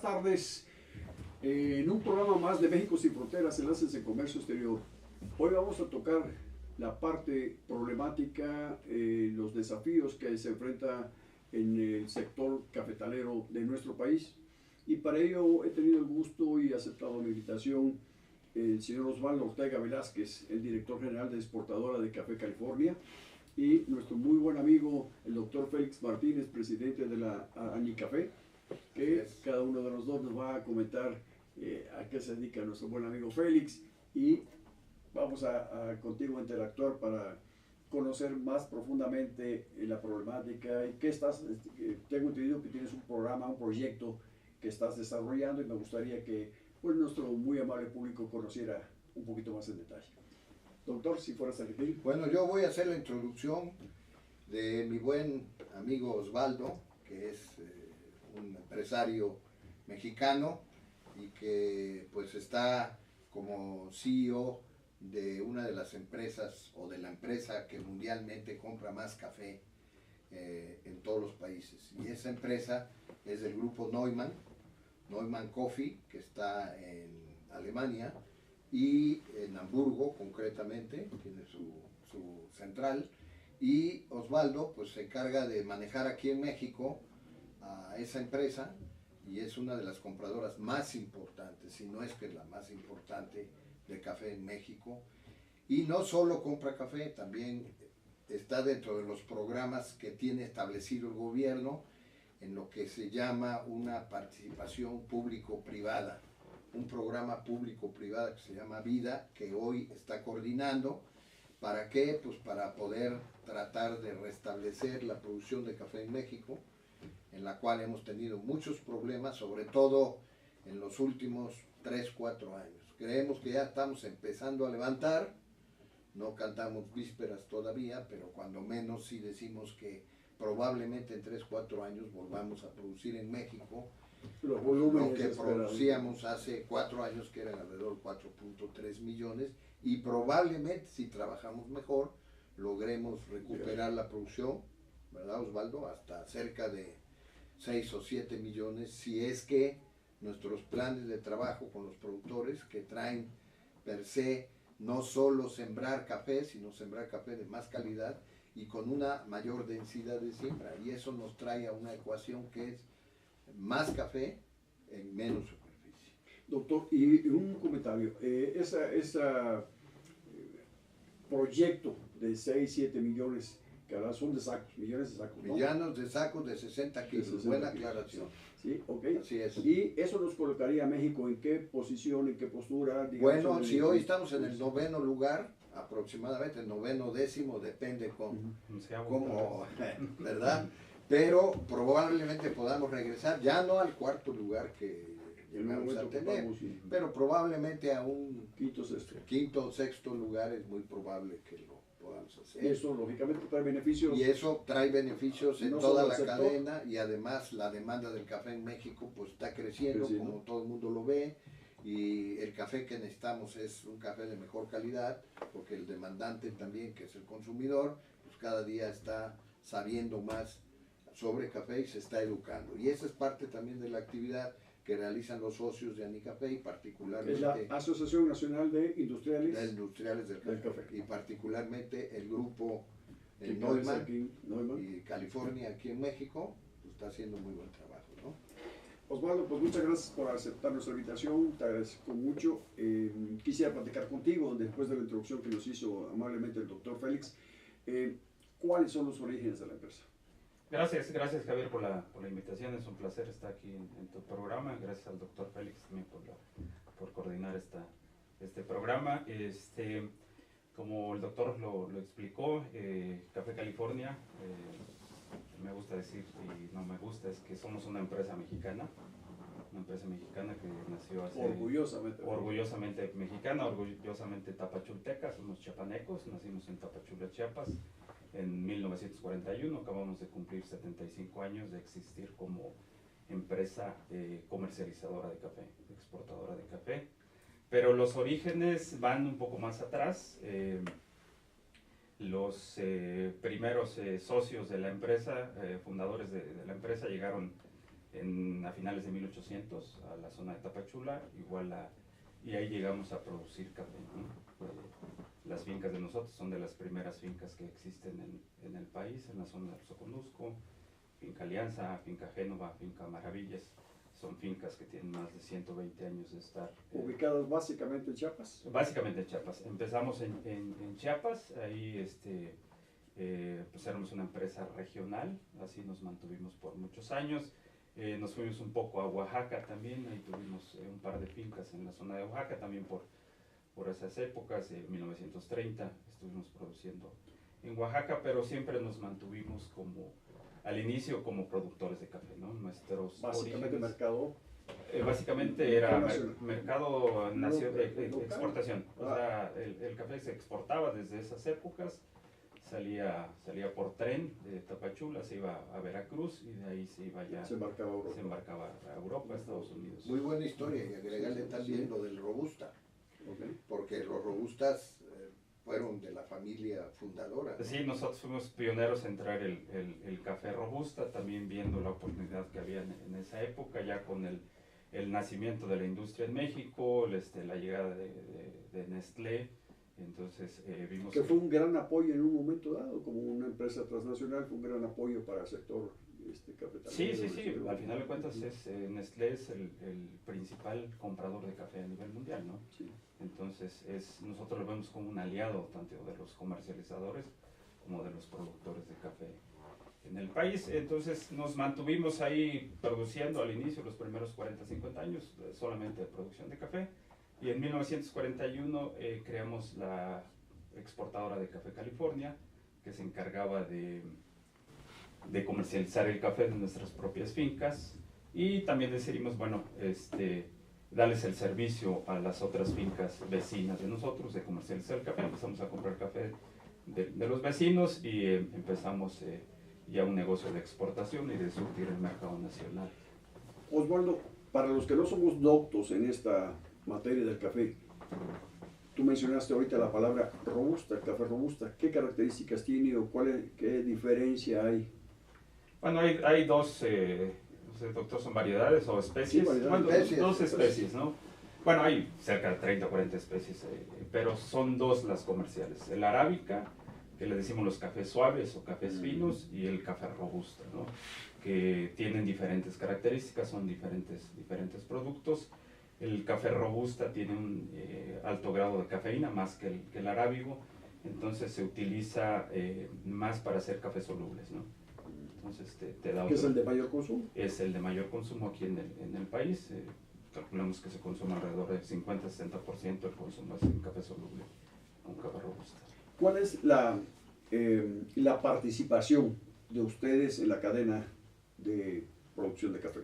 tardes. En un programa más de México Sin Fronteras, Enlaces de Comercio Exterior. Hoy vamos a tocar la parte problemática, los desafíos que se enfrenta en el sector cafetalero de nuestro país. Y para ello he tenido el gusto y aceptado mi invitación el señor Osvaldo Ortega Velázquez, el director general de Exportadora de Café California, y nuestro muy buen amigo, el doctor Félix Martínez, presidente de la Anicafé, que cada uno de los dos nos va a comentar a qué se dedica nuestro buen amigo Félix, y vamos a contigo a interactuar para conocer más profundamente la problemática y qué estás, tengo entendido que tienes un programa, un proyecto que estás desarrollando, y me gustaría que pues, nuestro muy amable público conociera un poquito más en detalle. Doctor, si fueras a repetir. Bueno, yo voy a hacer la introducción de mi buen amigo Osvaldo, que es un empresario mexicano y que pues está como CEO de una de las empresas o de la empresa que mundialmente compra más café en todos los países. Y esa empresa es del grupo Neumann Coffee, que está en Alemania y en Hamburgo concretamente, tiene su central. Y Osvaldo pues se encarga de manejar aquí en México a esa empresa, y es una de las compradoras más importantes, si no es que la más importante de café en México. Y no solo compra café, también está dentro de los programas que tiene establecido el gobierno en lo que se llama una participación público-privada, un programa público-privado que se llama Vida, que hoy está coordinando. ¿Para qué? Pues para poder tratar de restablecer la producción de café en México, en la cual hemos tenido muchos problemas, sobre todo en los últimos 3-4 años. Creemos que ya estamos empezando a levantar, no cantamos vísperas todavía, pero cuando menos sí decimos que probablemente en 3-4 años volvamos a producir en México lo que producíamos hace 4 años, que eran alrededor de 4.3 millones, y probablemente si trabajamos mejor logremos recuperar la producción, ¿verdad, Osvaldo? Hasta cerca de 6 o 7 millones, si es que nuestros planes de trabajo con los productores, que traen per se no solo sembrar café, sino sembrar café de más calidad y con una mayor densidad de siembra, y eso nos trae a una ecuación que es más café en menos superficie. Doctor, y un comentario, ese proyecto de 6-7 millones, que ahora son de sacos, millones de sacos, ¿no? Millones de sacos de 60 kilos, 60 buena kilos. Aclaración. Sí, ok. Así es. ¿Y eso nos colocaría a México en qué posición, en qué postura? Digamos, bueno, si hoy estamos en el 9º lugar, aproximadamente, el 9º, 10º, depende cómo, ¿verdad? Pero probablemente podamos regresar, ya no al 4º lugar que llegamos a tener, pero probablemente a un quinto o sexto lugar es muy probable que lo podamos hacer. Y eso lógicamente trae beneficios. Y eso trae beneficios en toda la cadena, y además la demanda del café en México pues está creciendo, como todo el mundo lo ve, y el café que necesitamos es un café de mejor calidad, porque el demandante también, que es el consumidor, pues cada día está sabiendo más sobre café y se está educando. Y esa es parte también de la actividad que realizan los socios de Anicafé, y particularmente es la Asociación Nacional de Industriales del Café. Y particularmente el grupo Neumann y California aquí en México, pues, está haciendo muy buen trabajo, ¿no? Osvaldo, pues muchas gracias por aceptar nuestra invitación, te agradezco mucho. Quisiera platicar contigo, después de la introducción que nos hizo amablemente el doctor Félix, ¿cuáles son los orígenes de la empresa? Gracias Javier por la invitación, es un placer estar aquí en tu programa. Gracias al doctor Félix también por coordinar este programa. Como el doctor lo explicó, Café California, me gusta decir y no me gusta, es que somos una empresa mexicana que nació hace... Orgullosamente mexicana, orgullosamente tapachulteca, somos chiapanecos, nacimos en Tapachula, Chiapas. En 1941 acabamos de cumplir 75 años de existir como empresa comercializadora de café, exportadora de café. Pero los orígenes van un poco más atrás. Los primeros socios de la empresa, fundadores de la empresa, llegaron a finales de 1800 a la zona de Tapachula, y ahí llegamos a producir café, ¿no? Las fincas de nosotros son de las primeras fincas que existen en el país, en la zona del Soconusco, Finca Alianza, Finca Génova, Finca Maravillas. Son fincas que tienen más de 120 años de estar. ¿Ubicadas básicamente en Chiapas? Básicamente en Chiapas. Empezamos en Chiapas, ahí pues éramos una empresa regional, así nos mantuvimos por muchos años. Nos fuimos un poco a Oaxaca también, ahí tuvimos un par de fincas en la zona de Oaxaca, también por esas épocas, de 1930 estuvimos produciendo en Oaxaca, pero siempre nos mantuvimos al inicio como productores de café, ¿no? Nuestros básicamente orígenes, mercado. básicamente era mercado local. exportación, o sea, el café se exportaba desde esas épocas, salía por tren de Tapachula, se iba a Veracruz y de ahí se iba ya, se embarcaba a Europa, a Estados Unidos. Muy buena historia, y agregarle también lo del Robusta, porque los Robustas fueron de la familia fundadora, ¿no? Sí, nosotros fuimos pioneros en traer el café Robusta, también viendo la oportunidad que había en esa época, ya con el nacimiento de la industria en México, la llegada de Nestlé. Entonces vimos que fue un gran apoyo en un momento dado, como una empresa transnacional, fue un gran apoyo para el sector cafetalero. Sí, al final de cuentas Nestlé es el principal comprador de café a nivel mundial, ¿no? Sí. Entonces nosotros lo vemos como un aliado tanto de los comercializadores como de los productores de café en el país. Entonces nos mantuvimos ahí produciendo al inicio, los primeros 40, 50 años, solamente de producción de café. Y en 1941 creamos la exportadora de Café California, que se encargaba de comercializar el café de nuestras propias fincas, y también decidimos, bueno, darles el servicio a las otras fincas vecinas de nosotros de comercializar el café. Empezamos a comprar café de los vecinos y empezamos ya un negocio de exportación y de surtir el mercado nacional. Osvaldo, para los que no somos doctos en esta materia del café, tú mencionaste ahorita la palabra robusta, el café robusta. ¿Qué características tiene o qué diferencia hay? Bueno, hay dos, doctor, son variedades o especies. Sí, especies, dos especies, ¿no? Bueno, hay cerca de 30 o 40 especies, pero son dos las comerciales. El arábica, que le decimos los cafés suaves o cafés finos, y el café robusta, ¿no? Que tienen diferentes características, son diferentes productos. El café robusta tiene un alto grado de cafeína, más que el arábigo, entonces se utiliza más para hacer cafés solubles, ¿no? Entonces te da ¿Qué es el de mayor consumo? Es el de mayor consumo aquí en el país. Calculamos que se consume alrededor del 50-60% del consumo es en café soluble, con café robusta. ¿Cuál es la participación de ustedes en la cadena de producción de café?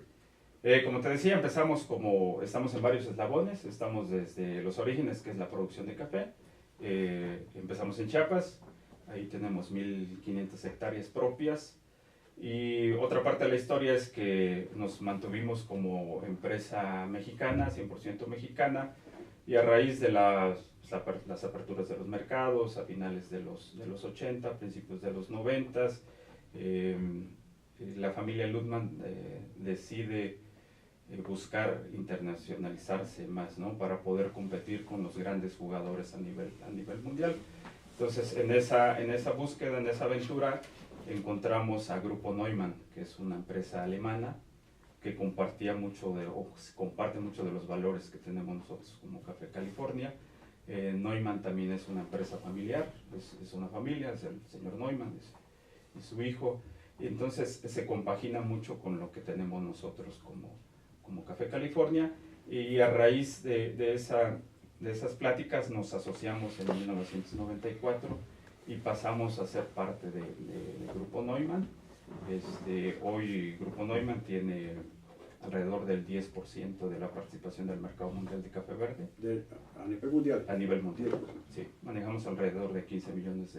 Como te decía, estamos en varios eslabones. Estamos desde los orígenes, que es la producción de café. Empezamos en Chiapas, ahí tenemos 1.500 hectáreas propias. Y otra parte de la historia es que nos mantuvimos como empresa mexicana, 100% mexicana, y a raíz de las aperturas de los mercados a finales de los 80, principios de los 90, la familia Luthmann decide buscar internacionalizarse más, ¿no? Para poder competir con los grandes jugadores a nivel mundial. Entonces, en esa búsqueda, en esa aventura, encontramos a Grupo Neumann, que es una empresa alemana que comparte mucho de los valores que tenemos nosotros como Café California. Neumann también es una empresa familiar, es una familia, es el señor Neumann y su hijo, y entonces se compagina mucho con lo que tenemos nosotros como Café California, y a raíz de esas pláticas nos asociamos en 1994 y pasamos a ser parte de Grupo Neumann. Hoy Grupo Neumann tiene alrededor del 10% de la participación del mercado mundial de café verde. ¿A nivel mundial? A nivel mundial, sí. Manejamos alrededor de 15 millones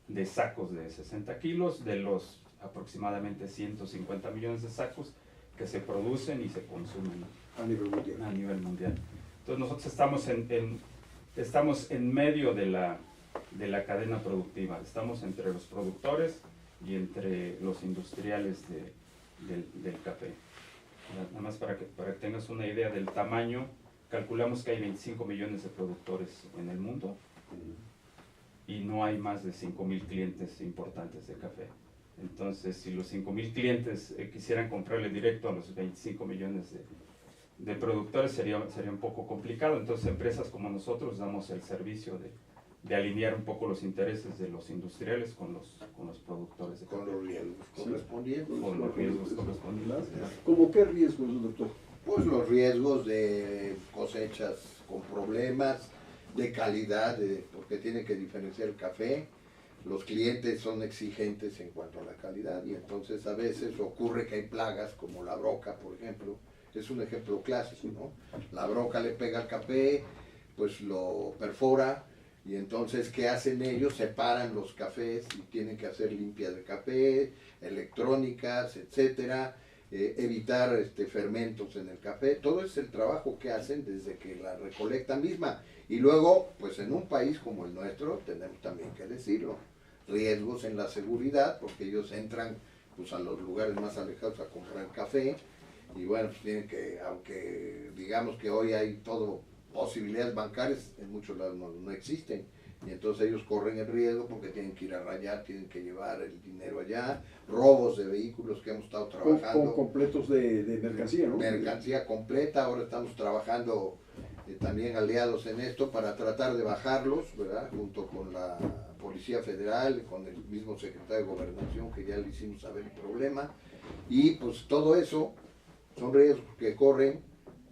de sacos de 60 kilos, de los aproximadamente 150 millones de sacos que se producen y se consumen a nivel mundial. A nivel mundial. Entonces nosotros estamos en medio de la cadena productiva. Estamos entre los productores y entre los industriales del café. Nada más para que tengas una idea del tamaño, calculamos que hay 25 millones de productores en el mundo y no hay más de 5.000 clientes importantes de café. Entonces, si los 5.000 clientes quisieran comprarle directo a los 25 millones de productores, sería un poco complicado. Entonces, empresas como nosotros damos el servicio de alinear un poco los intereses de los industriales con los productores de café. Con los riesgos correspondientes. Con los riesgos correspondientes. ¿Cómo qué riesgos, doctor? Pues los riesgos de cosechas con problemas, de calidad, porque tiene que diferenciar el café. Los clientes son exigentes en cuanto a la calidad y entonces a veces ocurre que hay plagas como la broca, por ejemplo. Es un ejemplo clásico, ¿no? La broca le pega al café, pues lo perfora y entonces ¿qué hacen ellos? Separan los cafés y tienen que hacer limpia de café, electrónicas, etcétera. Evitar fermentos en el café, todo es el trabajo que hacen desde que la recolecta misma. Y luego, pues en un país como el nuestro, tenemos también que decirlo, riesgos en la seguridad, porque ellos entran pues a los lugares más alejados a comprar café, y bueno, pues tienen que, aunque digamos que hoy hay todo posibilidades bancarias, en muchos lados no existen. Y entonces ellos corren el riesgo porque tienen que ir a rayar, tienen que llevar el dinero allá, robos de vehículos que hemos estado trabajando. Completos de mercancía, ¿no? Mercancía completa, ahora estamos trabajando también aliados en esto para tratar de bajarlos, ¿verdad? Junto con la Policía Federal, con el mismo secretario de Gobernación que ya le hicimos saber el problema. Y pues todo eso son riesgos que corren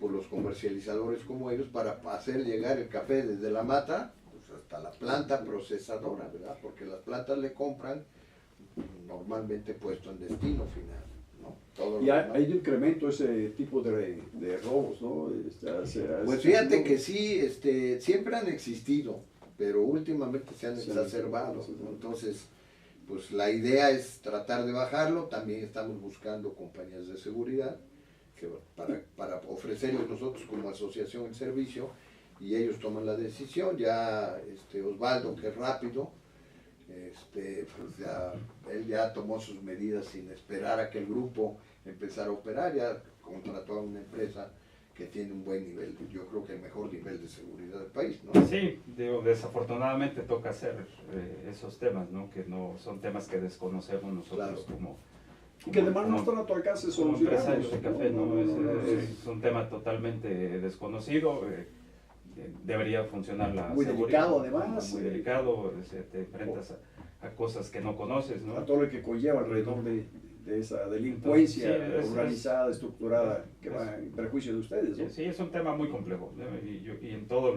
por los comercializadores como ellos para hacer llegar el café desde la mata hasta la planta procesadora, ¿verdad? Porque las plantas le compran normalmente puesto en destino final, ¿no? Todo y hay un incremento ese tipo de robos, ¿no? Pues fíjate que sí, siempre han existido, pero últimamente se han exacerbado, ¿no? Entonces, pues la idea es tratar de bajarlo. También estamos buscando compañías de seguridad que para ofrecerles nosotros como asociación el servicio, y ellos toman la decisión. Ya Osvaldo, que es rápido, pues él ya tomó sus medidas sin esperar a que el grupo empezara a operar, ya contrató a una empresa que tiene un buen nivel, yo creo que el mejor nivel de seguridad del país, ¿no? Sí, desafortunadamente toca hacer esos temas, ¿no? Que no son temas que desconocemos nosotros, claro, que además no están a tu alcance solucionarlos. Como empresarios de café, ¿no? Es un tema totalmente desconocido. Debería funcionar la muy seguridad, delicado además, muy delicado, te enfrentas a cosas que no conoces, ¿no? A todo lo que conlleva alrededor de esa delincuencia organizada, estructurada, que va en perjuicio de ustedes, ¿no? Sí, es un tema muy complejo, ¿no? y en todos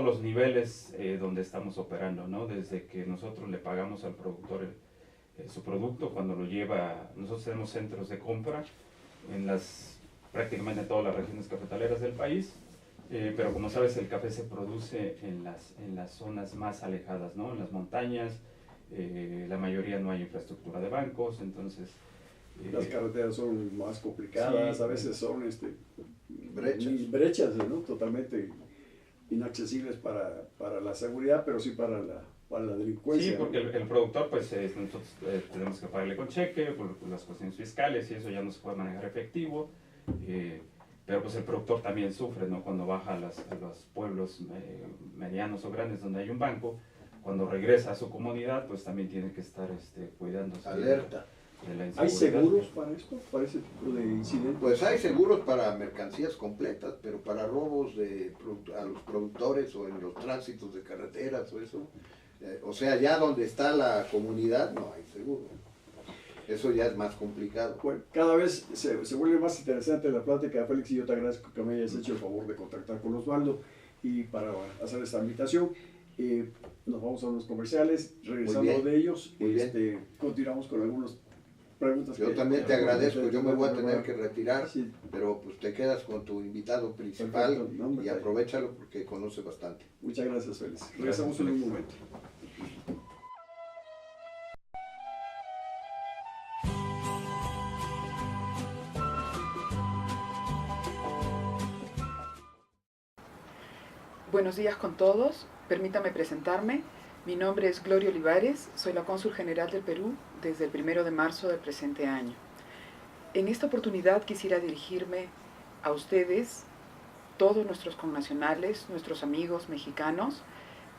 los niveles donde estamos operando, ¿no? Desde que nosotros le pagamos al productor su producto, cuando lo lleva, nosotros tenemos centros de compra en prácticamente todas las regiones cafetaleras del país. Pero como sabes, el café se produce en las zonas más alejadas, ¿no? En las montañas, la mayoría no hay infraestructura de bancos, entonces... las carreteras son más complicadas, sí, a veces son brechas, ¿no? Totalmente inaccesibles para la seguridad, pero sí para la delincuencia. Sí, porque el productor, pues nosotros tenemos que pagarle con cheque por las cuestiones fiscales y eso ya no se puede manejar efectivo. Pero pues el productor también sufre, ¿no? Cuando baja a los pueblos medianos o grandes donde hay un banco, cuando regresa a su comunidad, pues también tiene que estar cuidándose. Alerta. De la inseguridad. ¿Hay seguros para esto, para ese tipo de incidentes? Pues hay seguros para mercancías completas, pero para robos a los productores o en los tránsitos de carreteras o eso, o sea, ya donde está la comunidad no hay seguro. Eso ya es más complicado. Bueno, cada vez se vuelve más interesante la plática, Félix, y yo te agradezco que me hayas hecho el favor de contactar con Osvaldo y para hacer esta invitación. Nos vamos a unos comerciales, regresando de ellos, continuamos con algunas preguntas. Yo también te agradezco, yo me voy a tener que retirar, sí, pero pues te quedas con tu invitado principal. Perfecto, y aprovechalo porque conoce bastante. Muchas gracias, Félix. Regresamos en un momento. Buenos días con todos, permítame presentarme. Mi nombre es Gloria Olivares, soy la cónsul general del Perú desde el 1 de marzo del presente año. En esta oportunidad quisiera dirigirme a ustedes, todos nuestros connacionales, nuestros amigos mexicanos,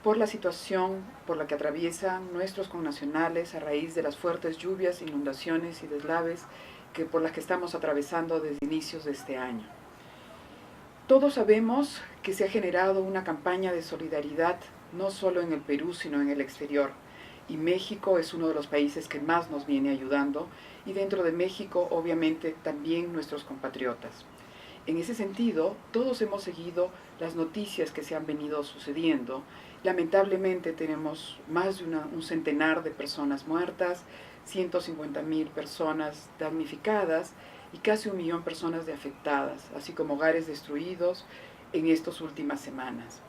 por la situación por la que atraviesan nuestros connacionales a raíz de las fuertes lluvias, inundaciones y deslaves por las que estamos atravesando desde inicios de este año. Todos sabemos que se ha generado una campaña de solidaridad no solo en el Perú, sino en el exterior. Y México es uno de los países que más nos viene ayudando, y dentro de México, obviamente, también nuestros compatriotas. En ese sentido, todos hemos seguido las noticias que se han venido sucediendo. Lamentablemente tenemos más de un centenar de personas muertas, 150.000 personas damnificadas y casi 1 millón de personas afectadas, así como hogares destruidos en estas últimas semanas.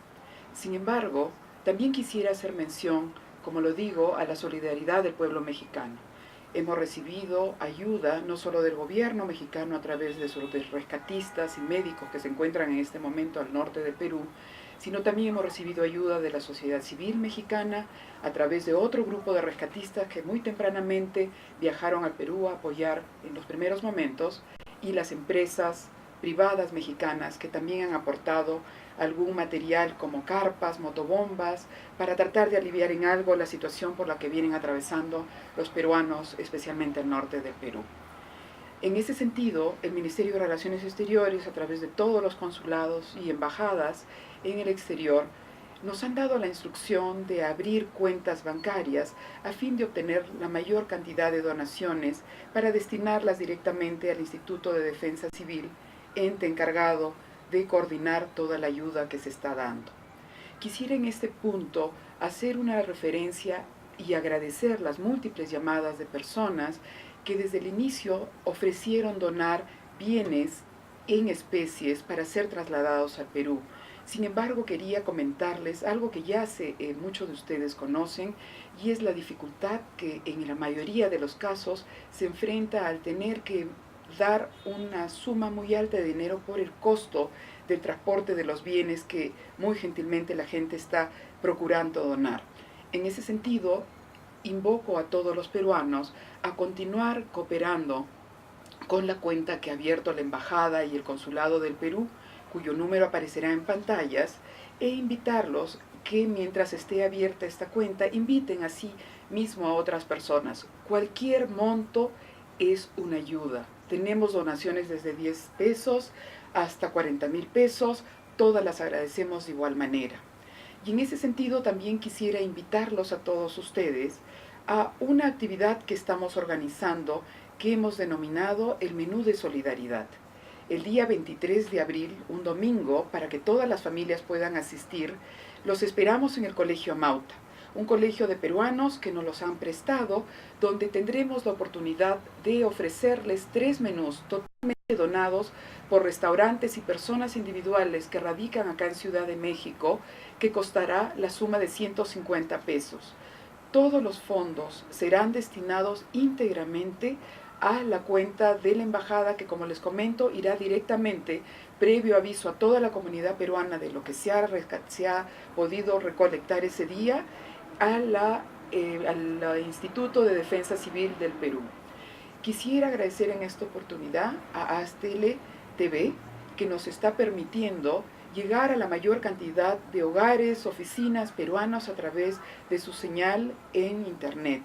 Sin embargo, también quisiera hacer mención, como lo digo, a la solidaridad del pueblo mexicano. Hemos recibido ayuda no solo del gobierno mexicano a través de sus rescatistas y médicos que se encuentran en este momento al norte del Perú, sino también hemos recibido ayuda de la sociedad civil mexicana a través de otro grupo de rescatistas que muy tempranamente viajaron al Perú a apoyar en los primeros momentos, y las empresas privadas mexicanas que también han aportado algún material como carpas, motobombas, para tratar de aliviar en algo la situación por la que vienen atravesando los peruanos, especialmente el norte del Perú. En ese sentido, el Ministerio de Relaciones Exteriores, a través de todos los consulados y embajadas en el exterior, nos han dado la instrucción de abrir cuentas bancarias a fin de obtener la mayor cantidad de donaciones para destinarlas directamente al Instituto de Defensa Civil, ente encargado de coordinar toda la ayuda que se está dando. Quisiera en este punto hacer una referencia y agradecer las múltiples llamadas de personas que desde el inicio ofrecieron donar bienes en especies para ser trasladados al Perú. Sin embargo, quería comentarles algo que ya muchos de ustedes conocen, y es la dificultad que en la mayoría de los casos se enfrenta al tener que dar una suma muy alta de dinero por el costo del transporte de los bienes que muy gentilmente la gente está procurando donar. En ese sentido, invoco a todos los peruanos a continuar cooperando con la cuenta que ha abierto la Embajada y el Consulado del Perú, cuyo número aparecerá en pantallas, e invitarlos que mientras esté abierta esta cuenta, inviten así mismo a otras personas. Cualquier monto es una ayuda. Tenemos donaciones desde 10 pesos hasta 40,000 pesos, todas las agradecemos de igual manera. Y en ese sentido también quisiera invitarlos a todos ustedes a una actividad que estamos organizando que hemos denominado el Menú de Solidaridad. El día 23 de abril, un domingo, para que todas las familias puedan asistir, los esperamos en el Colegio Amauta, un colegio de peruanos que nos los han prestado, donde tendremos la oportunidad de ofrecerles 3 menús totalmente donados por restaurantes y personas individuales que radican acá en Ciudad de México, que costará la suma de 150 pesos. Todos los fondos serán destinados íntegramente a la cuenta de la embajada, que, como les comento, irá directamente, previo aviso a toda la comunidad peruana de lo que se ha podido recolectar ese día, al Instituto de Defensa Civil del Perú. Quisiera agradecer en esta oportunidad a Aztele TV, que nos está permitiendo llegar a la mayor cantidad de hogares, oficinas peruanos a través de su señal en Internet.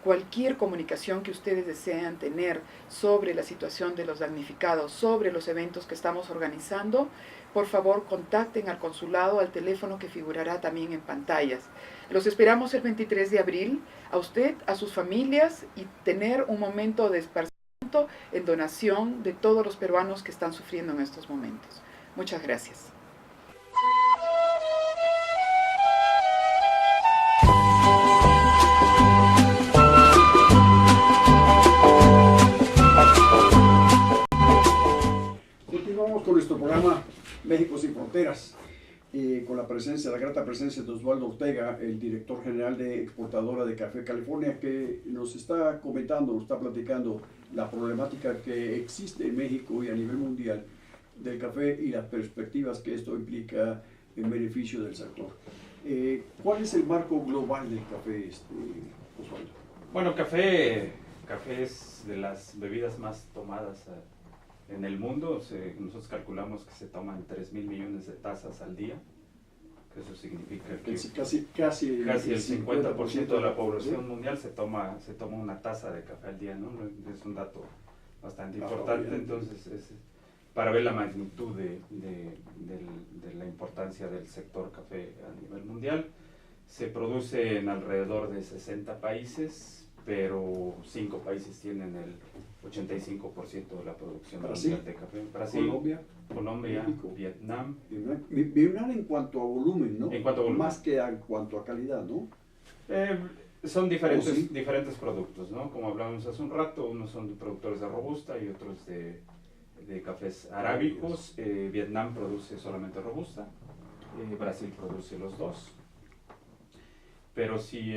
Cualquier comunicación que ustedes desean tener sobre la situación de los damnificados, sobre los eventos que estamos organizando, por favor contacten al consulado al teléfono que figurará también en pantallas. Los esperamos el 23 de abril, a usted, a sus familias, y tener un momento de esparcimiento en donación de todos los peruanos que están sufriendo en estos momentos. Muchas gracias. Continuamos con nuestro programa México sin Fronteras, con la grata presencia de Osvaldo Ortega, el director general de Exportadora de Café California, que nos está comentando, nos está platicando la problemática que existe en México y a nivel mundial del café y las perspectivas que esto implica en beneficio del sector. ¿Cuál es el marco global del café, Osvaldo? Bueno, café café es de las bebidas más tomadas en el mundo. Nosotros calculamos que se toman 3.000 millones de tazas al día. Que eso significa que casi el 50% de la población mundial se toma una taza de café al día, ¿no? Es un dato bastante importante. Entonces, para ver la magnitud de la importancia del sector café a nivel mundial. Se produce en alrededor de 60 países, pero 5 países tienen el 85% de la producción mundial de café. Brasil, Colombia, México, Vietnam. Vietnam en cuanto a volumen, ¿no? En cuanto a volumen. Más que en cuanto a calidad, ¿no? Son diferentes productos, ¿no? Como hablábamos hace un rato, unos son productores de robusta y otros de cafés arábicos. Vietnam produce solamente robusta, Brasil produce los dos. Pero sí,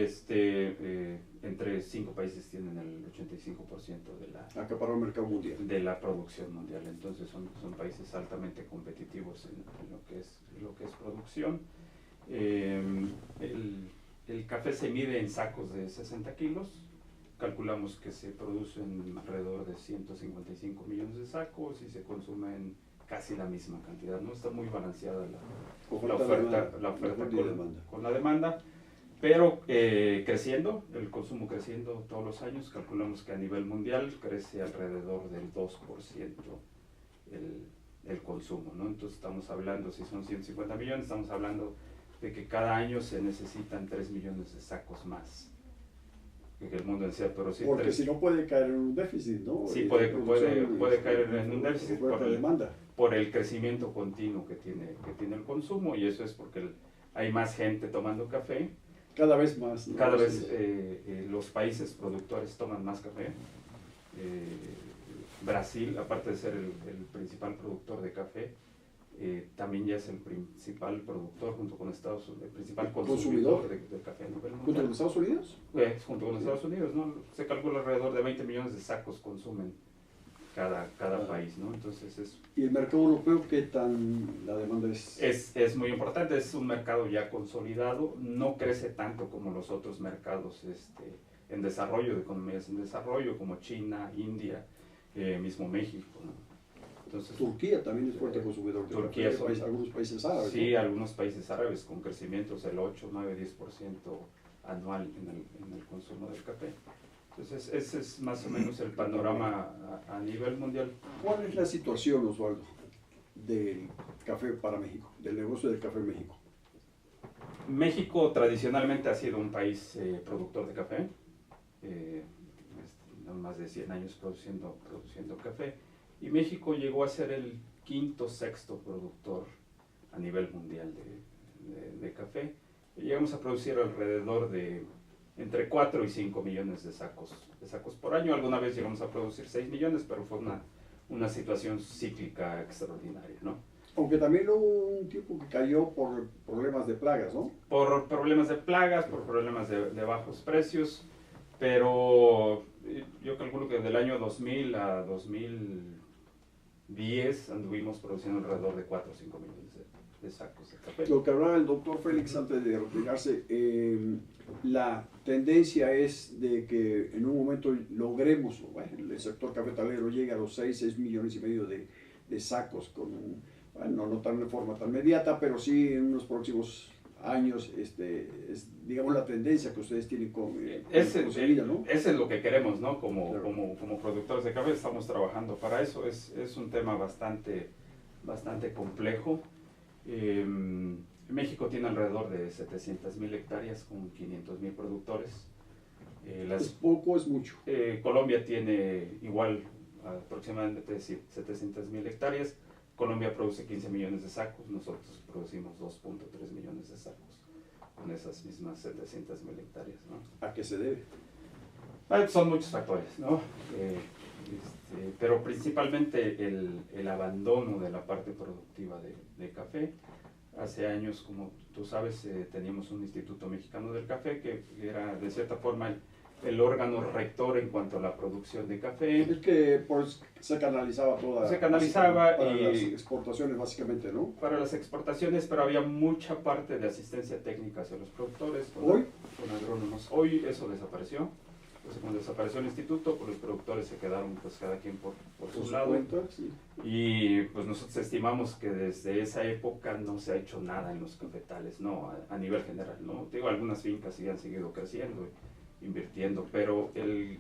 entre 5 países tienen el 85% acaparó el mercado mundial. De la producción mundial. Entonces son países altamente competitivos en lo que es producción. El café se mide en sacos de 60 kilos. Calculamos que se producen alrededor de 155 millones de sacos y se consumen casi la misma cantidad, ¿no? Está muy balanceada la oferta con la demanda. Pero creciendo, el consumo creciendo todos los años, calculamos que a nivel mundial crece alrededor del 2% el consumo, ¿no? Entonces estamos hablando, si son 150 millones, estamos hablando de que cada año se necesitan 3 millones de sacos más que el mundo desea. Pero sí, porque si no puede caer en un déficit, ¿no? Sí, puede caer en un déficit por el crecimiento continuo que tiene el consumo, y eso es porque hay más gente tomando café. Cada vez más. ¿no? Cada vez los países productores toman más café. Brasil, aparte de ser el principal productor de café, también ya es el principal productor junto con Estados Unidos, el principal consumidor de café a nivel mundial. ¿Junto con Estados Unidos? Junto con Estados Unidos, ¿no? Se calcula alrededor de 20 millones de sacos consumen cada país, ¿no? Entonces ¿Y el mercado europeo qué tan la demanda es? Es muy importante, es un mercado ya consolidado, no crece tanto como los otros mercados en desarrollo, de economías en desarrollo, como China, India, mismo México, ¿no? Entonces, Turquía también es fuerte consumidor de Turquía café, algunos países árabes. Sí, ¿no? Algunos países árabes con crecimientos del 8, 9, 10% anual en el consumo del café. Entonces, ese es más o menos el panorama a nivel mundial. ¿Cuál es la situación, Osvaldo, del café para México, del negocio del café en México? México tradicionalmente ha sido un país productor de café, más de 100 años produciendo café, y México llegó a ser el quinto, sexto productor a nivel mundial de café. Llegamos a producir alrededor de entre 4 y 5 millones de sacos por año. Alguna vez llegamos a producir 6 millones, pero fue una situación cíclica extraordinaria, ¿no? Aunque también hubo un tiempo que cayó por problemas de plagas, ¿no? Por problemas de plagas, por problemas de bajos precios, pero yo calculo que del año 2000 a 2010 anduvimos produciendo alrededor de 4 o 5 millones de sacos de café. Lo que hablaba el doctor Félix antes de retirarse, la tendencia es de que en un momento logremos, bueno, el sector cafetalero llegue a los 6 millones y medio de sacos, no tan de forma tan inmediata, pero sí en unos próximos años, es, digamos, la tendencia que ustedes tienen conseguida, ¿no? Ese es lo que queremos, ¿no? Claro. Como productores de café estamos trabajando para eso. Es un tema bastante complejo. México tiene alrededor de 700,000 hectáreas con 500,000 productores. ¿Es poco o es mucho? Colombia tiene igual aproximadamente 700,000 hectáreas. Colombia produce 15 millones de sacos, nosotros producimos 2.3 millones de sacos con esas mismas 700,000 hectáreas, ¿no? ¿A qué se debe? Son muchos factores, ¿no? Pero principalmente el abandono de la parte productiva de café. Hace años, como tú sabes, teníamos un Instituto Mexicano del Café que era de cierta forma el órgano rector en cuanto a la producción de café. Es que se canalizaba toda. Se canalizaba para y las exportaciones básicamente, ¿no? Para las exportaciones, pero había mucha parte de asistencia técnica hacia los productores. ¿Hoy? Con agrónomos. Hoy eso desapareció. Entonces, cuando desapareció el instituto, pues los productores se quedaron pues cada quien por su su lado. cuenta, sí. Y pues nosotros estimamos que desde esa época no se ha hecho nada en los cafetales, ¿no? A nivel general, ¿no? Digo, algunas fincas sí han seguido creciendo, invirtiendo, pero el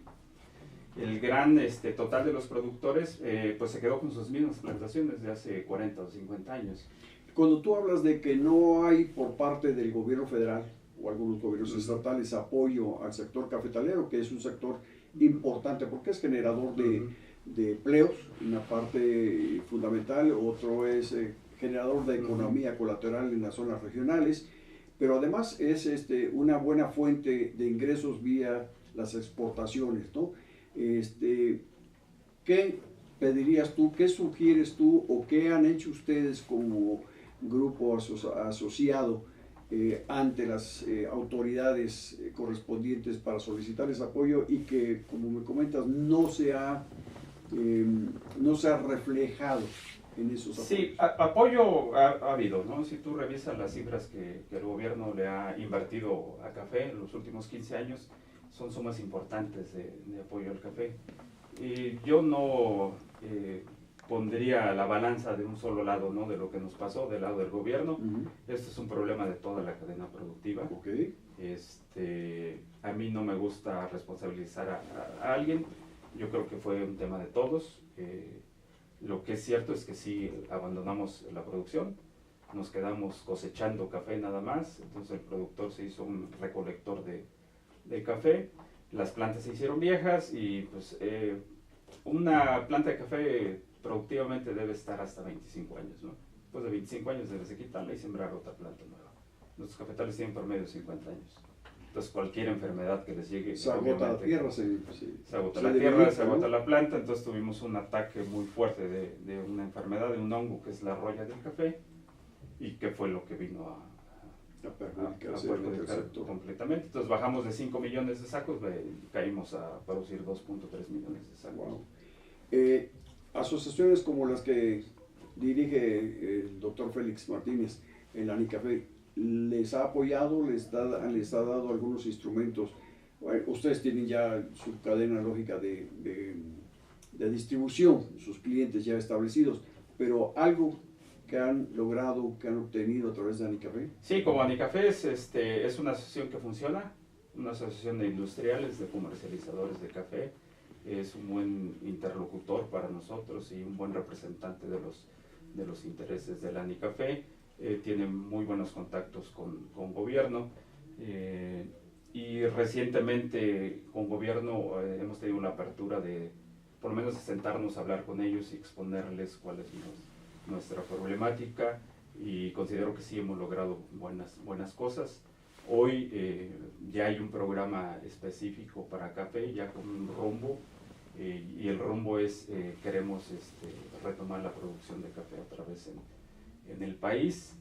gran total de los productores pues se quedó con sus mismas plantaciones de hace 40 o 50 años. Cuando tú hablas de que no hay por parte del gobierno federal o algunos gobiernos estatales apoyo al sector cafetalero, que es un sector importante porque es generador de empleos, una parte fundamental, otro es generador de economía colateral en las zonas regionales, pero además es una buena fuente de ingresos vía las exportaciones, ¿no? ¿Qué pedirías tú, qué sugieres tú o qué han hecho ustedes como grupo asociado ante las autoridades correspondientes para solicitar ese apoyo y que, como me comentas, no se ha reflejado en esos apoyos? Sí, apoyo ha habido, ¿no? Si tú revisas las cifras que el gobierno le ha invertido a café en los últimos 15 años, son sumas importantes de apoyo al café. Y yo no pondría la balanza de un solo lado, ¿no? De lo que nos pasó del lado del gobierno. Este es un problema de toda la cadena productiva. Okay. A mí no me gusta responsabilizar a alguien. Yo creo que fue un tema de todos. Lo que es cierto es que sí abandonamos la producción, nos quedamos cosechando café nada más, entonces el productor se hizo un recolector de café, las plantas se hicieron viejas y pues una planta de café productivamente debe estar hasta 25 años, ¿no? Después de 25 años debes de quitarla y sembrar otra planta nueva. Nuestros cafetales tienen promedio 50 años. Entonces cualquier enfermedad que les llegue, se agota la tierra, se agota la tierra, se agota la planta. Entonces tuvimos un ataque muy fuerte de una enfermedad, de un hongo que es la roya del café, y que fue lo que vino a perjudicar completamente. Entonces bajamos de 5 millones de sacos, caímos a producir 2.3 millones de sacos. Wow. Asociaciones como las que dirige el doctor Félix Martínez en la Anicafé, ¿les ha apoyado, les ha dado algunos instrumentos? Bueno, ustedes tienen ya su cadena lógica de distribución, sus clientes ya establecidos, pero algo que han logrado, que han obtenido a través de Anicafé. Sí, como Anicafé es una asociación que funciona, una asociación de industriales, de comercializadores de café. Es un buen interlocutor para nosotros y un buen representante de los intereses del Anicafé. Tiene muy buenos contactos con gobierno y recientemente con gobierno hemos tenido la apertura de por lo menos sentarnos a hablar con ellos y exponerles cuál es nuestra problemática, y considero que sí hemos logrado buenas cosas. Hoy ya hay un programa específico para café, ya con un rumbo, y el rumbo es queremos retomar la producción de café otra vez en el país.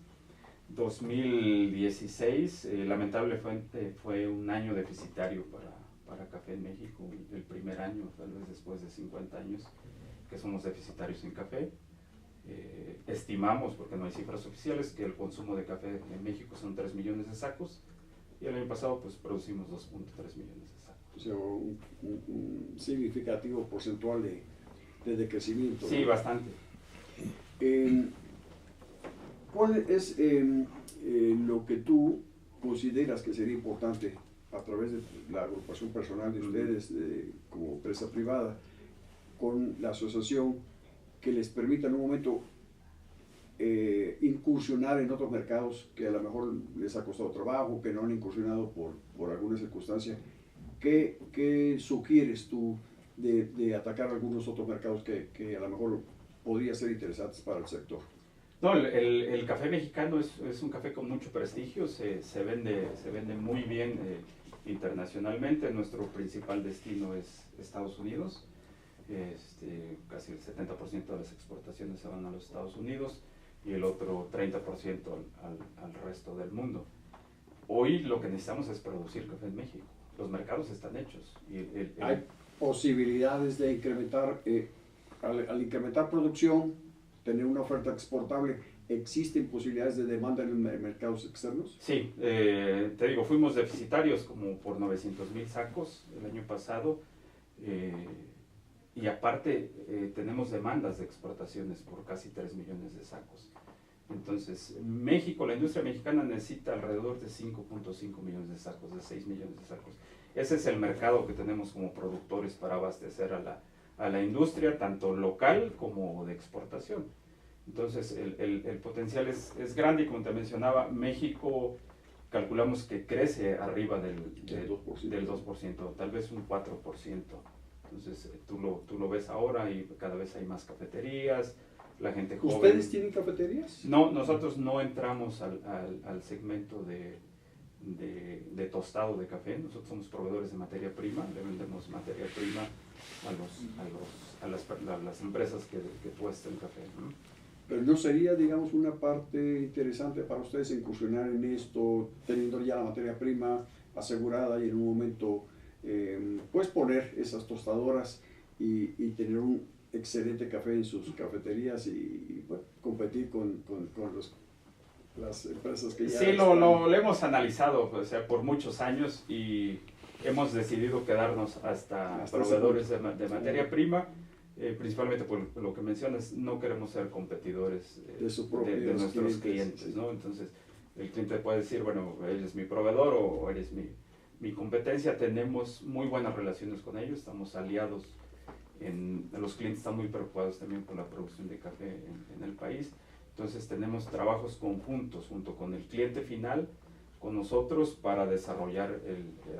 2016 lamentablemente fue un año deficitario para café en México, el primer año, tal vez después de 50 años que somos deficitarios en café. Estimamos, porque no hay cifras oficiales, que el consumo de café en México son 3 millones de sacos, y el año pasado pues producimos 2.3 millones de sacos. O sea, un significativo porcentual de decrecimiento. Sí, ¿no? bastante. ¿Cuál es lo que tú consideras que sería importante a través de la agrupación personal de ustedes como empresa privada con la asociación que les permita en un momento incursionar en otros mercados que a lo mejor les ha costado trabajo, que no han incursionado por alguna circunstancia? ¿Qué sugieres tú de atacar algunos otros mercados que a lo mejor podrían ser interesantes para el sector? No, el café mexicano es un café con mucho prestigio, se vende muy bien internacionalmente. Nuestro principal destino es Estados Unidos. Casi el 70% de las exportaciones se van a los Estados Unidos y el otro 30% al resto del mundo. Hoy lo que necesitamos es producir café en México. Los mercados están hechos. Hay posibilidades de incrementar, al incrementar producción, tener una oferta exportable, ¿existen posibilidades de demanda en mercados externos? Sí, te digo, fuimos deficitarios como por 900,000 sacos el año pasado, y aparte tenemos demandas de exportaciones por casi 3 millones de sacos. Entonces, México, la industria mexicana necesita alrededor de 5.5 millones de sacos, de 6 millones de sacos. Ese es el mercado que tenemos como productores para abastecer a la industria, tanto local como de exportación. Entonces, el potencial es grande y como te mencionaba, México calculamos que crece arriba del 2%, tal vez un 4%. Entonces, tú lo ves ahora y cada vez hay más cafeterías, la gente joven. ¿Ustedes tienen cafeterías? No, nosotros no entramos al segmento de tostado de café. Nosotros somos proveedores de materia prima, le vendemos materia prima a las empresas que tuestan café, ¿no? Pero ¿no sería, digamos, una parte interesante para ustedes incursionar en esto, teniendo ya la materia prima asegurada y en un momento, pues poner esas tostadoras y tener un excelente café en sus cafeterías y bueno, competir con las empresas que ya Sí, están? lo hemos analizado, o sea, por muchos años y hemos decidido quedarnos hasta proveedores de materia prima. Principalmente por lo que mencionas, no queremos ser competidores de nuestros clientes, ¿no? Entonces, el cliente puede decir, bueno, eres mi proveedor o eres mi competencia. Tenemos muy buenas relaciones con ellos, estamos aliados. Los clientes están muy preocupados también por la producción de café en el país. Entonces, tenemos trabajos conjuntos junto con el cliente final, con nosotros, para desarrollar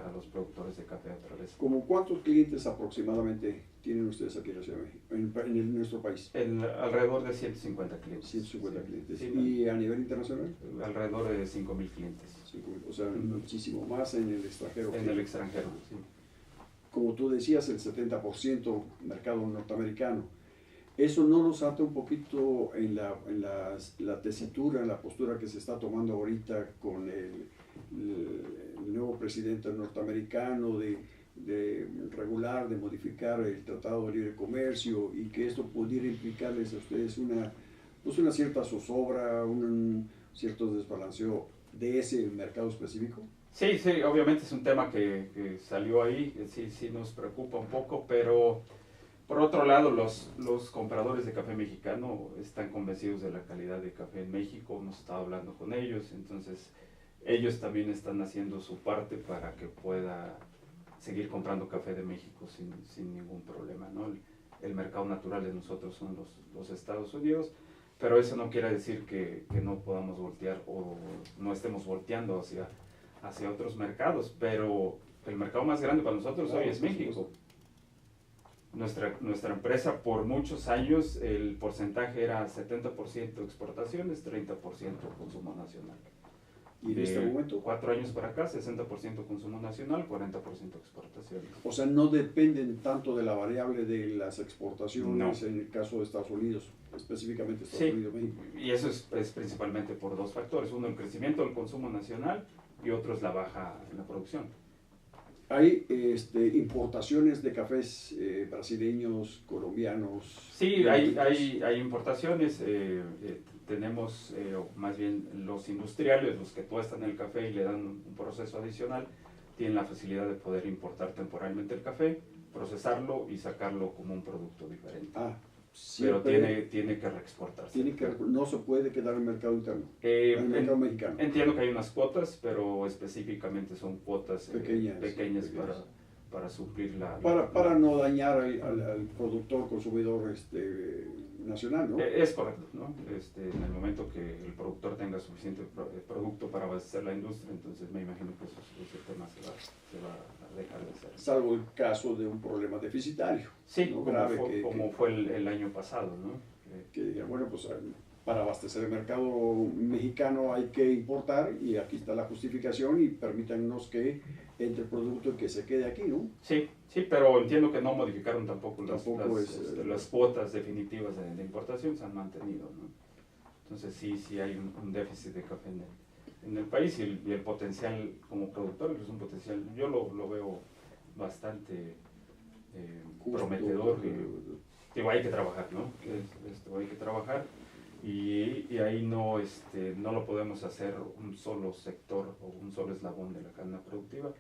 a los productores de café a través. ¿Como cuántos clientes aproximadamente tienen ustedes aquí en la Ciudad de México, en nuestro país? Alrededor de 150 clientes. 150 sí, clientes. Sí, ¿Y a nivel internacional? Alrededor de 5,000 clientes. 5,000, o sea, muchísimo más en el extranjero. En el extranjero, sí. Como tú decías, el 70% mercado norteamericano. ¿Eso no nos ata un poquito en la tesitura, en la postura que se está tomando ahorita con el nuevo presidente norteamericano de regular, de modificar el Tratado de Libre Comercio y que esto pudiera implicarles a ustedes una cierta zozobra, un cierto desbalanceo de ese mercado específico? Sí, obviamente es un tema que salió ahí, sí nos preocupa un poco, pero por otro lado, los compradores de café mexicano están convencidos de la calidad de café en México, hemos estado hablando con ellos, entonces ellos también están haciendo su parte para que pueda seguir comprando café de México sin ningún problema, ¿no? El mercado natural de nosotros son los Estados Unidos, pero eso no quiere decir que no podamos voltear o no estemos volteando hacia otros mercados, pero el mercado más grande para nosotros hoy es México. Nuestra empresa por muchos años el porcentaje era 70% exportaciones, 30% consumo nacional. ¿Y en este momento? 4 años para acá, 60% consumo nacional, 40% exportaciones. O sea, no dependen tanto de la variable de las exportaciones No. en el caso de Estados Unidos, específicamente Estados Unidos, México. Y eso es principalmente por 2 factores. Uno, el crecimiento del consumo nacional y otro es la baja en la producción. ¿Hay importaciones de cafés brasileños, colombianos? Sí, hay importaciones. Tenemos, más bien los industriales, los que tuestan el café y le dan un proceso adicional, tienen la facilidad de poder importar temporalmente el café, procesarlo y sacarlo como un producto diferente. Pero tiene que reexportarse. No se puede quedar en el mercado interno, en el mercado mexicano. Entiendo que hay unas cuotas, pero específicamente son cuotas pequeñas para suplir para no dañar al productor, consumidor nacional, ¿no? Es correcto, ¿no? En el momento que el productor tenga suficiente producto para abastecer la industria, entonces me imagino que ese tema se va a dejar de hacer. Salvo el caso de un problema deficitario. Sí, ¿no? como fue el año pasado, ¿no? Que digan, bueno, pues para abastecer el mercado mexicano hay que importar y aquí está la justificación y permítanos que entre el producto y que se quede aquí, ¿no? Sí, pero entiendo que no modificaron tampoco las cuotas definitivas de importación, se han mantenido, ¿no? Entonces sí hay un déficit de café en el país y el potencial como productor es un potencial, yo lo veo bastante prometedor. Digo, hay que trabajar, ¿no? Hay que trabajar y ahí no, no lo podemos hacer un solo sector o un solo eslabón de la cadena productiva.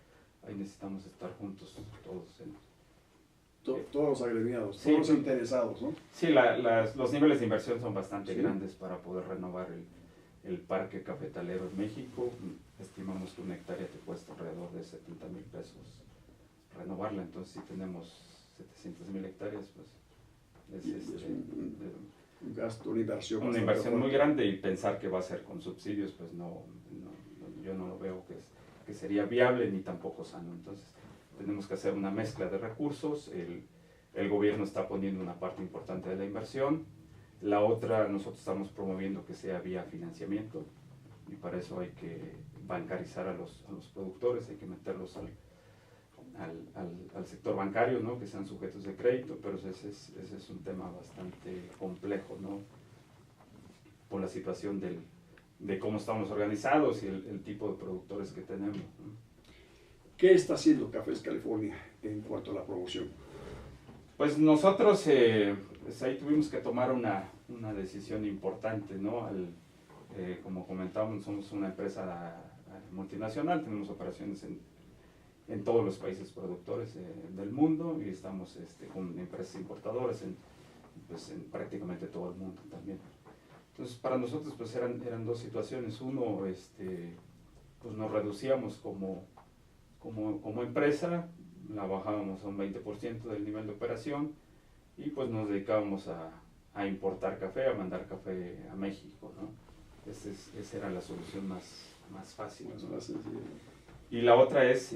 Ahí necesitamos estar juntos todos. Todos los agremiados, Sí, todos los sí. interesados, ¿no? Sí, los niveles de inversión son bastante Sí. grandes para poder renovar el parque cafetalero en México. Estimamos que una hectárea te cuesta alrededor de 70,000 pesos renovarla. Entonces, si tenemos 700,000 hectáreas, pues Es un gasto, una inversión. una bastante inversión muy fuerte. grande, y pensar que va a ser con subsidios, pues yo no lo veo que sería viable ni tampoco sano. Entonces, tenemos que hacer una mezcla de recursos. El gobierno está poniendo una parte importante de la inversión. La otra, nosotros estamos promoviendo que sea vía financiamiento, y para eso hay que bancarizar a los productores, hay que meterlos al sector bancario, ¿no? Que sean sujetos de crédito, pero ese es un tema bastante complejo, ¿no? Por la situación de cómo estamos organizados y el tipo de productores que tenemos, ¿no? ¿Qué está haciendo Cafés California en cuanto a la promoción? Pues nosotros pues ahí tuvimos que tomar una decisión importante, ¿no? Como comentábamos, somos una empresa multinacional, tenemos operaciones en todos los países productores del mundo, y estamos con empresas importadoras pues en prácticamente todo el mundo también. Entonces, para nosotros pues eran dos situaciones. Uno, pues nos reducíamos como empresa, la bajábamos a un 20% del nivel de operación, y pues nos dedicábamos a importar café, a mandar café a México, ¿no? Esa era la solución más fácil, Más ¿no? sencillo. Y la otra es,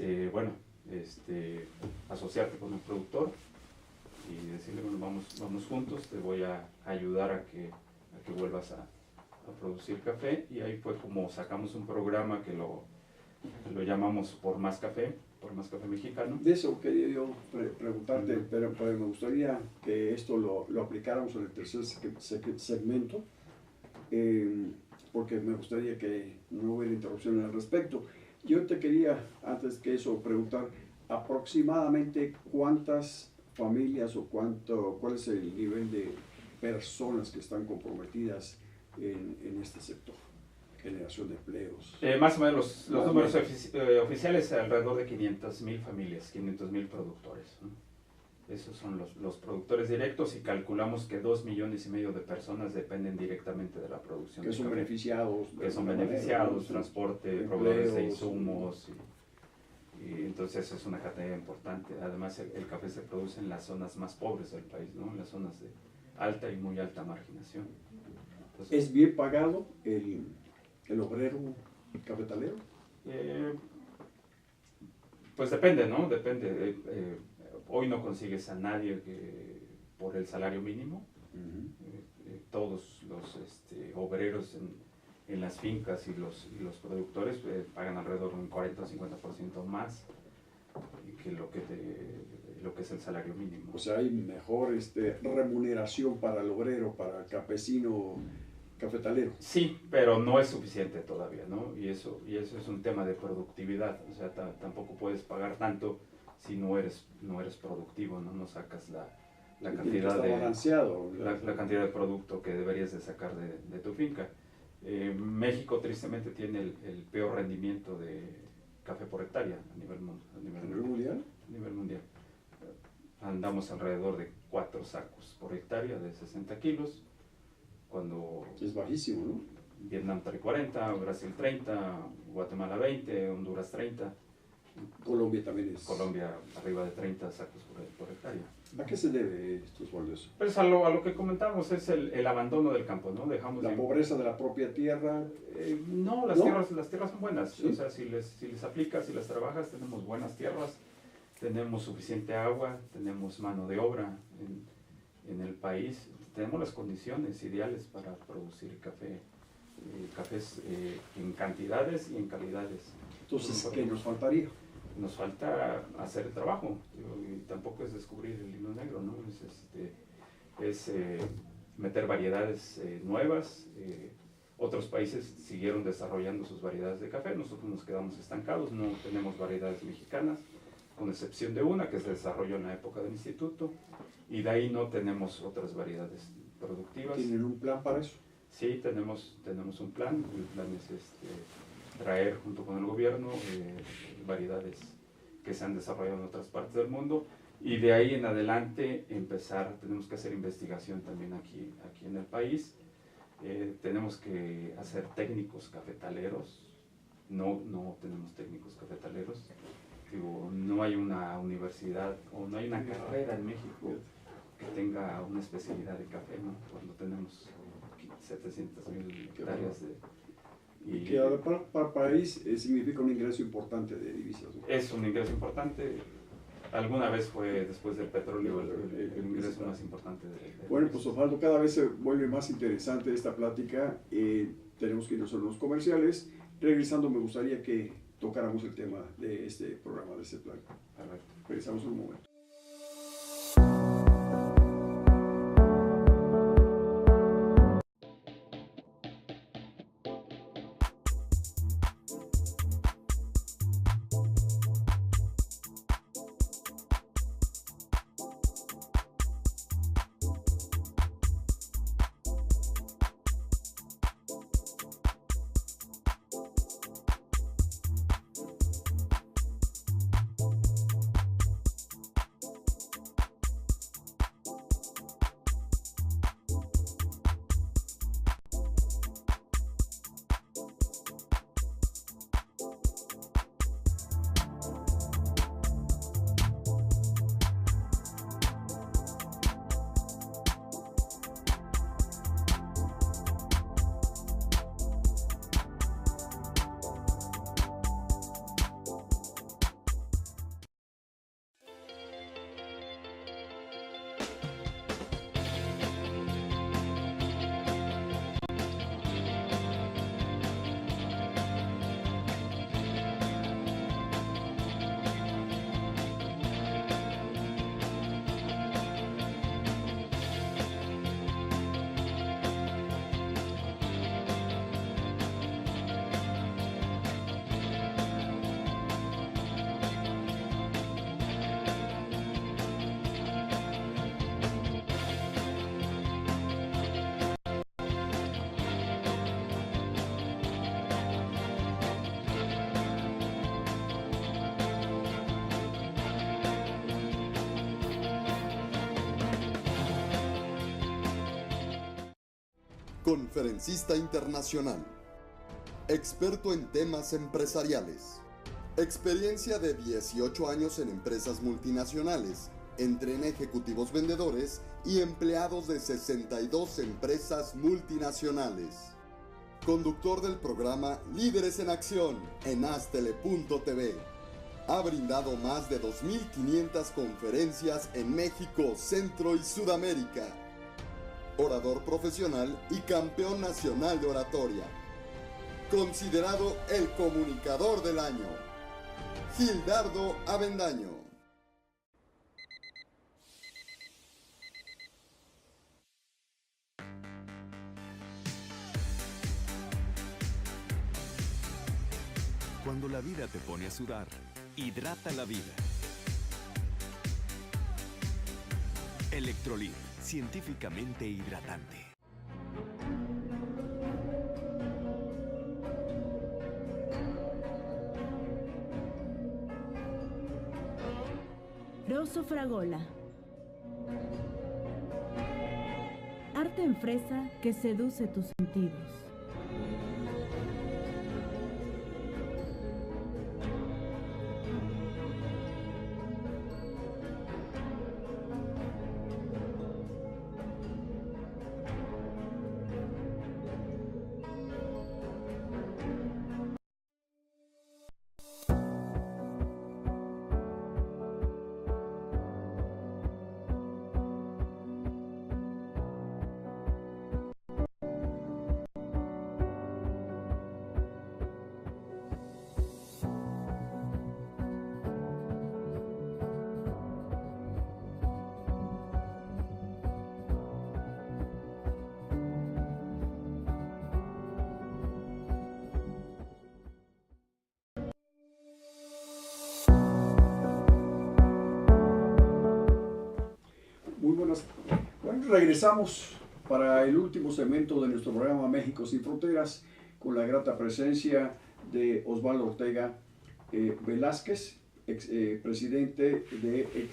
asociarte con el productor y decirle, bueno, vamos juntos, te voy a ayudar a que vuelvas a producir café. Y ahí fue como sacamos un programa que lo llamamos Por Más Café Mexicano. De eso quería yo preguntarte, pero me gustaría que esto lo aplicáramos en el tercer segmento, porque me gustaría que no hubiera interrupción al respecto. Yo te quería, antes que eso, preguntar aproximadamente cuántas familias o cuál es el nivel de personas que están comprometidas en este sector, generación de empleos. Más o menos los Más o números menos. oficiales, alrededor de 500,000 familias, 500,000 productores, ¿no? Esos son los productores directos, y calculamos que 2,5 millones de personas dependen directamente de la producción Que de son café. beneficiados. Que son de alguna beneficiados, manera, ¿no? transporte, Empleos, proveedores de insumos, y entonces eso es una cadena importante. Además, el café se produce en las zonas más pobres del país, ¿no? En las zonas de alta y muy alta marginación. Entonces, ¿Es bien pagado el obrero cafetalero? pues depende, ¿no? Depende. Hoy no consigues a nadie por el salario mínimo. Todos los obreros en las fincas y los productores pagan alrededor de un 40 o 50% más que lo que es el salario mínimo. O sea, hay mejor remuneración para el obrero, para el campesino cafetalero. Sí, pero no es suficiente todavía, ¿no? Y eso es un tema de productividad. O sea, tampoco puedes pagar tanto si no eres productivo, ¿no? No sacas la Tiene que cantidad estar balanceado. la cantidad de producto que deberías de sacar de tu finca. México tristemente tiene el peor rendimiento de café por hectárea a nivel mundial. mundial. Andamos alrededor de 4 sacos por hectárea de 60 kilos, cuando Es bajísimo, ¿no? Vietnam trae 40, Brasil 30, Guatemala 20, Honduras 30. Colombia también es. Colombia arriba de 30 sacos por hectárea. ¿A qué se debe esto, Osvaldo? Pues a lo que comentamos es el abandono del campo, ¿no? Dejamos La pobreza de la propia tierra. No, las tierras son buenas. ¿Sí? O sea, si les aplicas, si las trabajas, tenemos buenas tierras, tenemos suficiente agua, tenemos mano de obra en el país, tenemos las condiciones ideales para producir cafés en cantidades y en calidades. Entonces, ¿qué nos faltaría? Nos falta hacer el trabajo, y tampoco es descubrir el hilo negro, ¿no? Es meter variedades nuevas. Otros países siguieron desarrollando sus variedades de café, nosotros nos quedamos estancados, no tenemos variedades mexicanas, con excepción de una que se desarrolló en la época del instituto, y de ahí no tenemos otras variedades productivas. ¿Tienen un plan para eso? Sí, tenemos un plan. El plan es traer junto con el gobierno variedades que se han desarrollado en otras partes del mundo, y de ahí en adelante tenemos que hacer investigación también aquí en el país. Tenemos que hacer técnicos cafetaleros. No tenemos técnicos cafetaleros. Digo, no hay una universidad o no hay una carrera en México que tenga una especialidad de café, ¿no? Cuando tenemos 700,000 hectáreas y que para el país significa un ingreso importante de divisas, ¿no? Es un ingreso importante. Alguna vez fue, después del petróleo, el ingreso más importante de Bueno, pues Osvaldo, cada vez se vuelve más interesante esta plática. Tenemos que irnos a los comerciales. Regresando, me gustaría que tocáramos el tema de este programa, de este plan. Perfecto. Regresamos en un momento. Conferencista internacional, experto en temas empresariales, experiencia de 18 años en empresas multinacionales, entrena ejecutivos vendedores y empleados de 62 empresas multinacionales. Conductor del programa Líderes en Acción en Astele.tv. Ha brindado más de 2.500 conferencias en México, Centro y Sudamérica. Orador profesional y campeón nacional de oratoria. Considerado el comunicador del año. Gildardo Avendaño. Cuando la vida te pone a sudar, hidrata la vida. Electrolit, científicamente hidratante. Rosso Fragola. Arte en fresa que seduce tus sentidos. Muy buenas. Bueno, regresamos para el último segmento de nuestro programa México Sin Fronteras, con la grata presencia de Osvaldo Ortega Velázquez, presidente de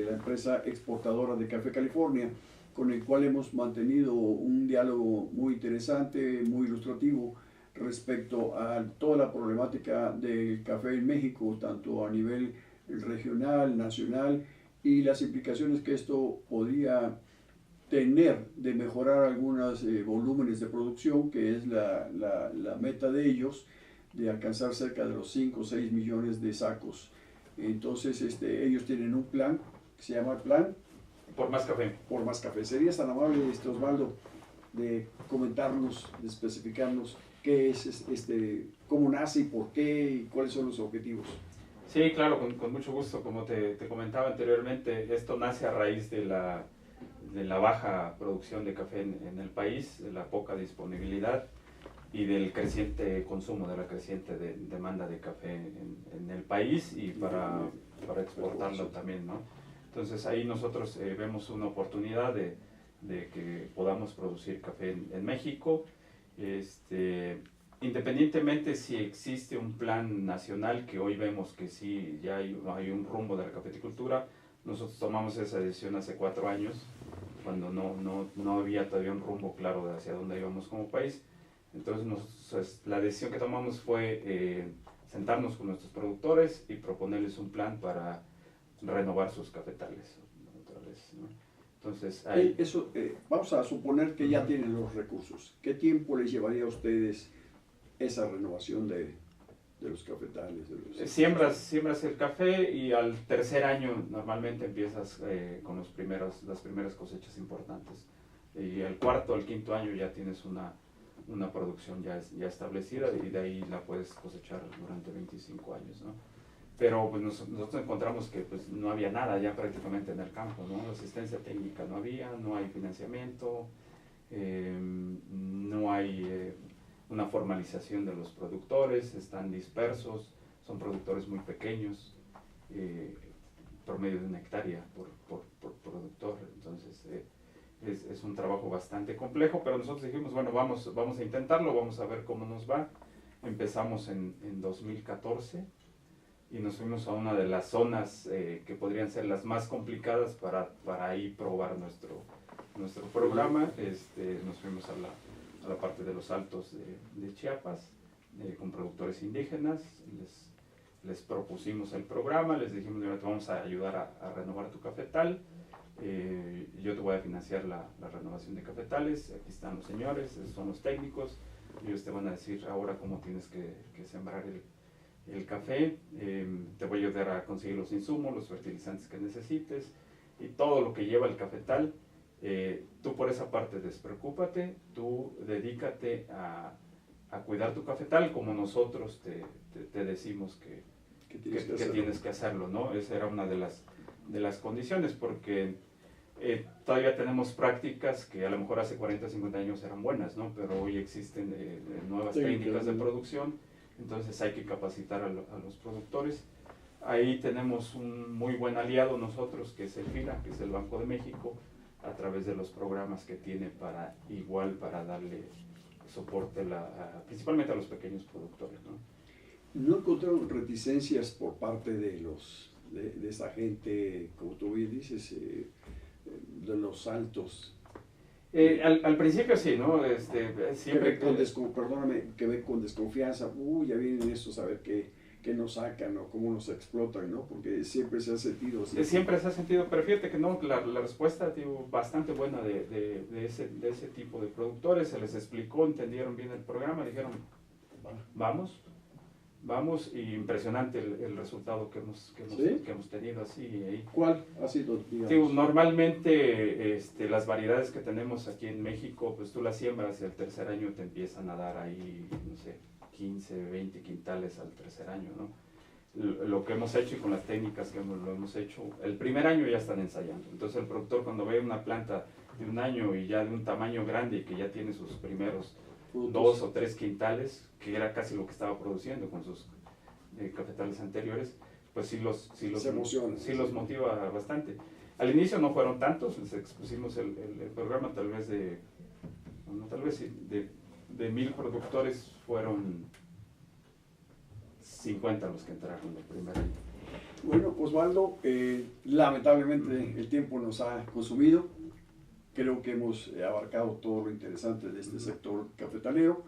la empresa exportadora de Café California, con el cual hemos mantenido un diálogo muy interesante, muy ilustrativo respecto a toda la problemática del café en México, tanto a nivel regional, nacional, y las implicaciones que esto podría tener de mejorar algunos volúmenes de producción, que es la meta de ellos, de alcanzar cerca de los 5 o 6 millones de sacos. Entonces ellos tienen un plan que se llama Plan Por Más Café. Por Más Café. ¿Serías tan amable, Osvaldo, de comentarnos, de especificarnos qué es, cómo nace y por qué y cuáles son los objetivos? Sí, claro, con mucho gusto. Como te comentaba anteriormente, esto nace a raíz de la baja producción de café en el país, de la poca disponibilidad y del creciente consumo, de la creciente demanda de café en el país y para exportarlo también, ¿no? Entonces ahí nosotros vemos una oportunidad de que podamos producir café en México. Independientemente si existe un plan nacional, que hoy vemos que sí, ya hay un rumbo de la cafeticultura, nosotros tomamos esa decisión hace 4 años, cuando no había todavía un rumbo claro de hacia dónde íbamos como país. Entonces la decisión que tomamos fue sentarnos con nuestros productores y proponerles un plan para renovar sus cafetales otra vez, ¿no? Entonces, ahí... vamos a suponer que ya tienen los recursos. ¿Qué tiempo les llevaría a ustedes esa renovación de los cafetales? Siembras el café y al tercer año normalmente empiezas con las primeras cosechas importantes. Y al cuarto, al quinto año ya tienes una producción ya establecida y de ahí la puedes cosechar durante 25 años, ¿no? Pero pues nosotros encontramos que pues, no había nada ya prácticamente en el campo, ¿no? Asistencia técnica no había, no hay financiamiento, no hay una formalización de los productores, están dispersos, son productores muy pequeños, promedio de 1 hectárea por productor. Entonces es un trabajo bastante complejo, pero nosotros dijimos, bueno, vamos a intentarlo, vamos a ver cómo nos va. Empezamos en 2014 y nos fuimos a una de las zonas que podrían ser las más complicadas para ahí probar nuestro programa. Nos fuimos a la parte de los altos de Chiapas, con productores indígenas. Les propusimos el programa, les dijimos, te vamos a ayudar a renovar tu cafetal, yo te voy a financiar la renovación de cafetales, aquí están los señores, esos son los técnicos, ellos te van a decir ahora cómo tienes que sembrar el café, te voy a ayudar a conseguir los insumos, los fertilizantes que necesites y todo lo que lleva el cafetal. Tú por esa parte despreocúpate, tú dedícate a cuidar tu cafetal como nosotros te decimos que tienes que hacerlo, ¿no? Esa era una de las condiciones, porque todavía tenemos prácticas que a lo mejor hace 40, 50 años eran buenas, ¿no? Pero hoy existen nuevas técnicas de producción, entonces hay que capacitar a los productores. Ahí tenemos un muy buen aliado nosotros, que es el FIRA, que es el Banco de México, a través de los programas que tiene para darle soporte principalmente a los pequeños productores, ¿no? ¿No encontraron reticencias por parte de esa gente, como tú bien dices, de los altos? Al principio sí, ¿no? Siempre que ve con desconfianza, ya vienen estos a ver qué nos sacan o cómo nos explotan, ¿no? Porque siempre se ha sentido así. Siempre se ha sentido, pero fíjate que no, la respuesta bastante buena de ese tipo de productores, se les explicó, entendieron bien el programa, dijeron, vamos, y impresionante el resultado que hemos tenido así. ¿Cuál ha sido, digamos? Normalmente las variedades que tenemos aquí en México, pues tú las siembras y al tercer año te empiezan a dar ahí, no sé, 15, 20 quintales al tercer año, ¿no? Lo que hemos hecho y con las técnicas que lo hemos hecho, el primer año ya están ensayando. Entonces el productor, cuando ve una planta de 1 año y ya de un tamaño grande y que ya tiene sus primeros 2 o 3 quintales, que era casi lo que estaba produciendo con sus cafetales anteriores, pues sí los emociona, sí los motiva bastante. Al inicio no fueron tantos, expusimos el programa tal vez de 1000 productores fueron 50 los que entraron el primer año. Bueno, Osvaldo, lamentablemente el tiempo nos ha consumido. Creo que hemos abarcado todo lo interesante de este sector cafetalero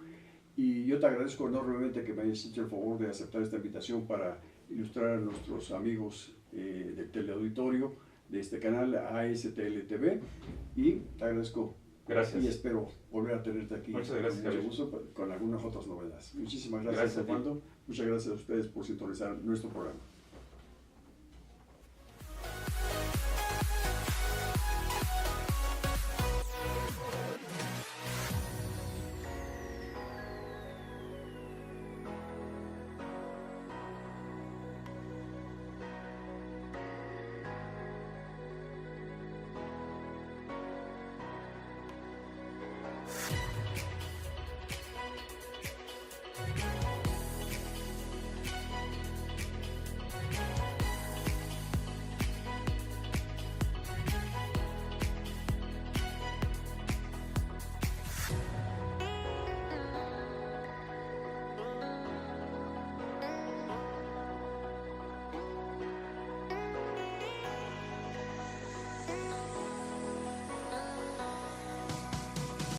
y yo te agradezco enormemente que me hayas hecho el favor de aceptar esta invitación para ilustrar a nuestros amigos del teleauditorio de este canal ASTL TV y te agradezco. Gracias. Y espero volver a tenerte aquí. Muchas gracias, con mucho gusto, con algunas otras novedades. Muchísimas gracias, Gracias a ti. Osvaldo. Muchas gracias a ustedes por sintonizar nuestro programa.